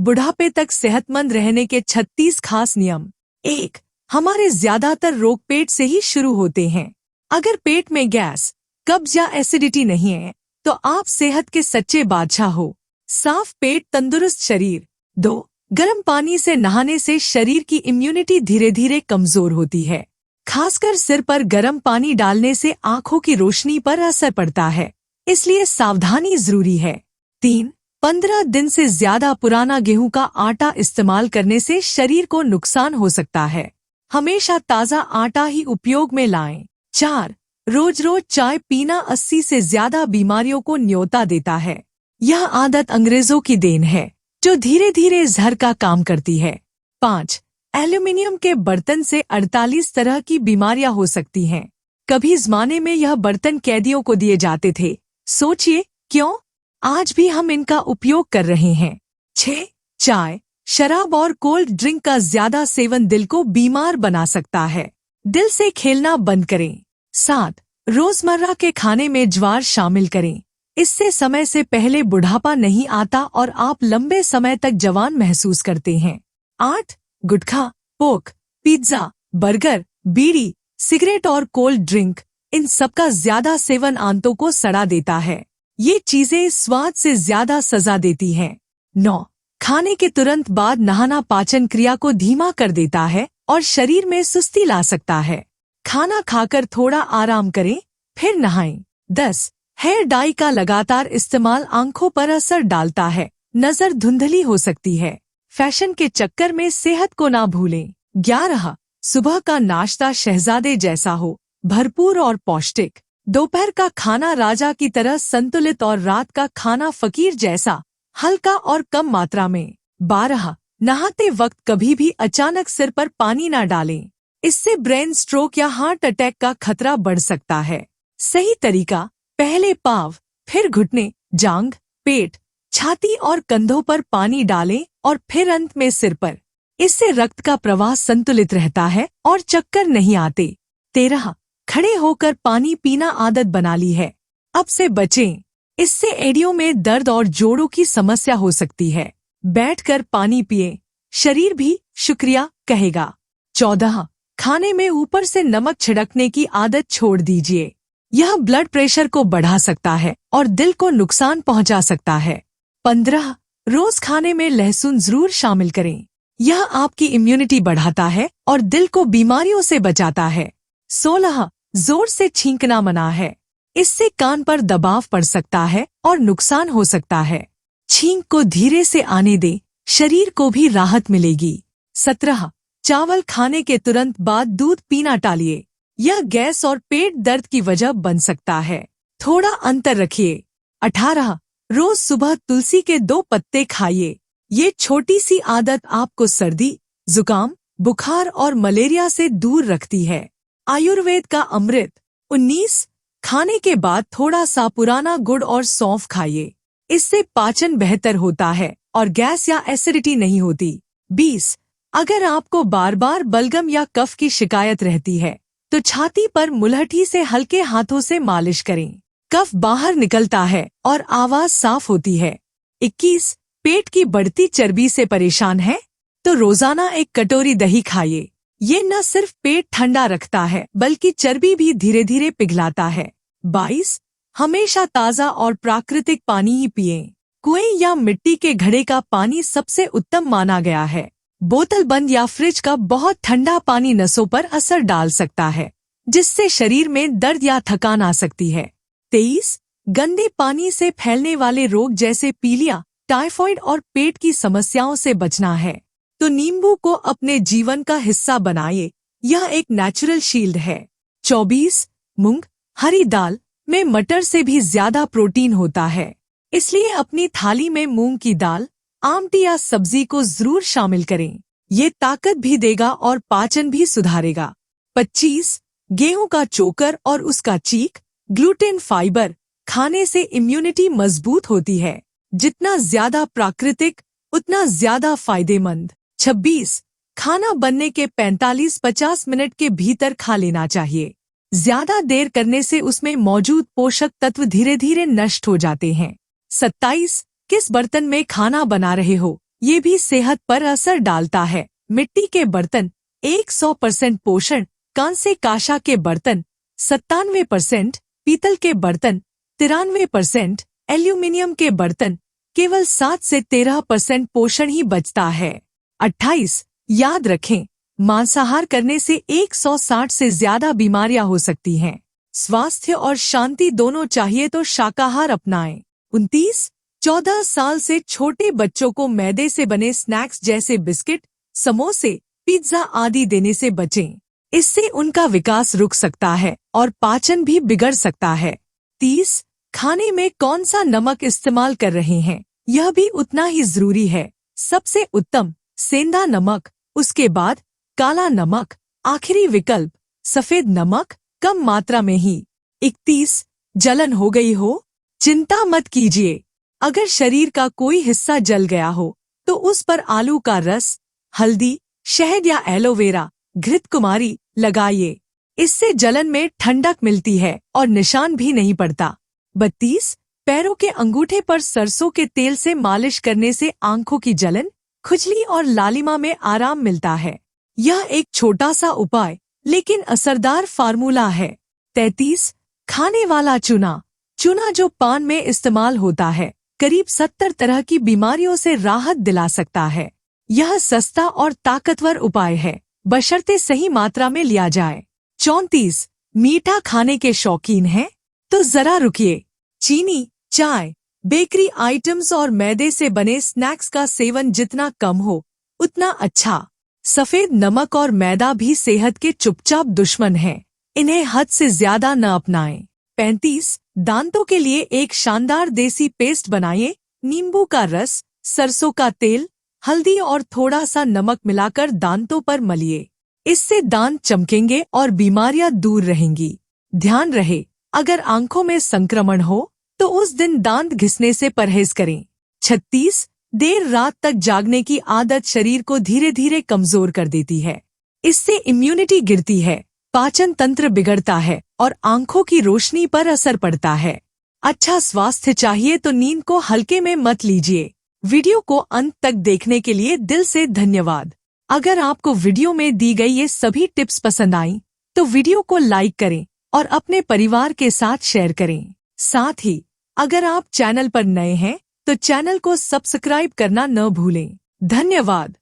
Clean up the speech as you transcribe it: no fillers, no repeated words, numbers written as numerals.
बुढ़ापे तक सेहतमंद रहने के 36 खास नियम। 1. हमारे ज्यादातर रोग पेट से ही शुरू होते हैं। अगर पेट में गैस, कब्ज या एसिडिटी नहीं है तो आप सेहत के सच्चे बादशाह हो। साफ पेट, तंदुरुस्त शरीर। 2. गर्म पानी से नहाने से शरीर की इम्यूनिटी धीरे धीरे कमजोर होती है। खासकर सिर पर गर्म पानी डालने से आंखों की रोशनी पर असर पड़ता है, इसलिए सावधानी जरूरी है। 3. 15 दिन से ज्यादा पुराना गेहूं का आटा इस्तेमाल करने से शरीर को नुकसान हो सकता है। हमेशा ताज़ा आटा ही उपयोग में लाएं। 4. रोज रोज चाय पीना 80 से ज्यादा बीमारियों को न्योता देता है। यह आदत अंग्रेजों की देन है जो धीरे धीरे जहर का काम करती है। 5. एल्यूमिनियम के बर्तन से 48 तरह की बीमारियां हो सकती हैं। कभी जमाने में यह बर्तन कैदियों को दिए जाते थे। सोचिए क्यों आज भी हम इनका उपयोग कर रहे हैं। 6. चाय, शराब और कोल्ड ड्रिंक का ज्यादा सेवन दिल को बीमार बना सकता है। दिल से खेलना बंद करें। 7. रोजमर्रा के खाने में ज्वार शामिल करें। इससे समय से पहले बुढ़ापा नहीं आता और आप लंबे समय तक जवान महसूस करते हैं। 8. गुटखा, पोक, पिज्जा, बर्गर, बीड़ी, सिगरेट और कोल्ड ड्रिंक, इन सबका ज्यादा सेवन आंतों को सड़ा देता है। ये चीजें स्वाद से ज्यादा सजा देती हैं। 9. खाने के तुरंत बाद नहाना पाचन क्रिया को धीमा कर देता है और शरीर में सुस्ती ला सकता है। खाना खाकर थोड़ा आराम करें, फिर नहाएं। 10. हेयर डाई का लगातार इस्तेमाल आंखों पर असर डालता है, नजर धुंधली हो सकती है। फैशन के चक्कर में सेहत को ना भूलें। 11. सुबह का नाश्ता शहजादे जैसा हो, भरपूर और पौष्टिक। दोपहर का खाना राजा की तरह संतुलित और रात का खाना फकीर जैसा हल्का और कम मात्रा में। 12. नहाते वक्त कभी भी अचानक सिर पर पानी ना डालें, इससे ब्रेन स्ट्रोक या हार्ट अटैक का खतरा बढ़ सकता है। सही तरीका: पहले पाँव, फिर घुटने, जांघ, पेट, छाती और कंधों पर पानी डालें और फिर अंत में सिर पर। इससे रक्त का प्रवाह संतुलित रहता है और चक्कर नहीं आते। 13. खड़े होकर पानी पीना आदत बना ली है, अब से बचें, इससे एड़ियों में दर्द और जोड़ों की समस्या हो सकती है। बैठकर पानी पिएं, शरीर भी शुक्रिया कहेगा। 14. खाने में ऊपर से नमक छिड़कने की आदत छोड़ दीजिए, यह ब्लड प्रेशर को बढ़ा सकता है और दिल को नुकसान पहुंचा सकता है। 15. रोज खाने में लहसुन जरूर शामिल करें, यह आपकी इम्यूनिटी बढ़ाता है और दिल को बीमारियों से बचाता है। 16. जोर से छींकना मना है, इससे कान पर दबाव पड़ सकता है और नुकसान हो सकता है। छींक को धीरे से आने दें, शरीर को भी राहत मिलेगी। 17. चावल खाने के तुरंत बाद दूध पीना टालिए, यह गैस और पेट दर्द की वजह बन सकता है, थोड़ा अंतर रखिए। 18. रोज सुबह तुलसी के 2 पत्ते खाइए, ये छोटी सी आदत आपको सर्दी, जुकाम, बुखार और मलेरिया से दूर रखती है। आयुर्वेद का अमृत। 19. खाने के बाद थोड़ा सा पुराना गुड़ और सौंफ खाइए, इससे पाचन बेहतर होता है और गैस या एसिडिटी नहीं होती। 20. अगर आपको बार बार बलगम या कफ की शिकायत रहती है तो छाती पर मुलहठी से हल्के हाथों से मालिश करें, कफ बाहर निकलता है और आवाज साफ होती है। 21. पेट की बढ़ती चर्बी से परेशान है तो रोजाना 1 कटोरी दही खाइए, ये न सिर्फ पेट ठंडा रखता है बल्कि चर्बी भी धीरे धीरे पिघलाता है। 22. हमेशा ताज़ा और प्राकृतिक पानी ही पिएं, कुएं या मिट्टी के घड़े का पानी सबसे उत्तम माना गया है। बोतल बंद या फ्रिज का बहुत ठंडा पानी नसों पर असर डाल सकता है, जिससे शरीर में दर्द या थकान आ सकती है। 23. गंदे पानी से फैलने वाले रोग जैसे पीलिया, टाइफाइड और पेट की समस्याओं से बचना है तो नींबू को अपने जीवन का हिस्सा बनाइए, यह एक नेचुरल शील्ड है। 24. मूंग, हरी दाल में मटर से भी ज्यादा प्रोटीन होता है, इसलिए अपनी थाली में मूंग की दाल, आमटी या सब्जी को जरूर शामिल करें, ये ताकत भी देगा और पाचन भी सुधारेगा। 25. गेहूं का चोकर और उसका चीक, ग्लूटेन फाइबर खाने से इम्यूनिटी मजबूत होती है, जितना ज्यादा प्राकृतिक उतना ज्यादा फायदेमंद। 26. खाना बनने के 45-50 मिनट के भीतर खा लेना चाहिए, ज्यादा देर करने से उसमें मौजूद पोषक तत्व धीरे धीरे नष्ट हो जाते हैं। 27. किस बर्तन में खाना बना रहे हो ये भी सेहत पर असर डालता है। मिट्टी के बर्तन 100% पोषण, कांसे कांसा के बर्तन 97%, पीतल के बर्तन 93%, एल्यूमिनियम के बर्तन केवल 7 से 13% पोषण ही बचता है। 28 याद रखें, मांसाहार करने से 160 से ज्यादा बीमारियां हो सकती हैं। स्वास्थ्य और शांति दोनों चाहिए तो शाकाहार अपनाएं। 29 14 साल से छोटे बच्चों को मैदे से बने स्नैक्स जैसे बिस्किट, समोसे, पिज्जा आदि देने से बचें। इससे उनका विकास रुक सकता है और पाचन भी बिगड़ सकता है। 30 खाने में कौन सा नमक इस्तेमाल कर रहे हैं, यह भी उतना ही जरूरी है। सबसे उत्तम सेंधा नमक, उसके बाद काला नमक, आखिरी विकल्प सफेद नमक, कम मात्रा में ही। 31 जलन हो गई हो, चिंता मत कीजिए। अगर शरीर का कोई हिस्सा जल गया हो तो उस पर आलू का रस, हल्दी, शहद या एलोवेरा, घृतकुमारी लगाइए। इससे जलन में ठंडक मिलती है और निशान भी नहीं पड़ता। 32 पैरों के अंगूठे पर सरसों के तेल से मालिश करने से आंखों की जलन, खुजली और लालिमा में आराम मिलता है। यह एक छोटा सा उपाय लेकिन असरदार फार्मूला है। 33 खाने वाला चूना, चूना जो पान में इस्तेमाल होता है, करीब 70 तरह की बीमारियों से राहत दिला सकता है। यह सस्ता और ताकतवर उपाय है, बशर्ते सही मात्रा में लिया जाए। 34 मीठा खाने के शौकीन हैं? तो जरा रुकिए। चीनी, चाय, बेकरी आइटम्स और मैदे से बने स्नैक्स का सेवन जितना कम हो उतना अच्छा। सफेद नमक और मैदा भी सेहत के चुपचाप दुश्मन हैं, इन्हें हद से ज्यादा न अपनाएं। 35 दांतों के लिए एक शानदार देसी पेस्ट बनाइए। नींबू का रस, सरसों का तेल, हल्दी और थोड़ा सा नमक मिलाकर दांतों पर मलिए। इससे दांत चमकेंगे और बीमारियां दूर रहेंगी। ध्यान रहे, अगर आंखों में संक्रमण हो तो उस दिन दांत घिसने से परहेज करें। 36 देर रात तक जागने की आदत शरीर को धीरे धीरे कमजोर कर देती है। इससे इम्यूनिटी गिरती है, पाचन तंत्र बिगड़ता है और आंखों की रोशनी पर असर पड़ता है। अच्छा स्वास्थ्य चाहिए तो नींद को हल्के में मत लीजिए। वीडियो को अंत तक देखने के लिए दिल से धन्यवाद। अगर आपको वीडियो में दी गई ये सभी टिप्स पसंद आईं, तो वीडियो को लाइक करें और अपने परिवार के साथ शेयर करें। साथ ही अगर आप चैनल पर नए हैं तो चैनल को सब्सक्राइब करना न भूलें। धन्यवाद।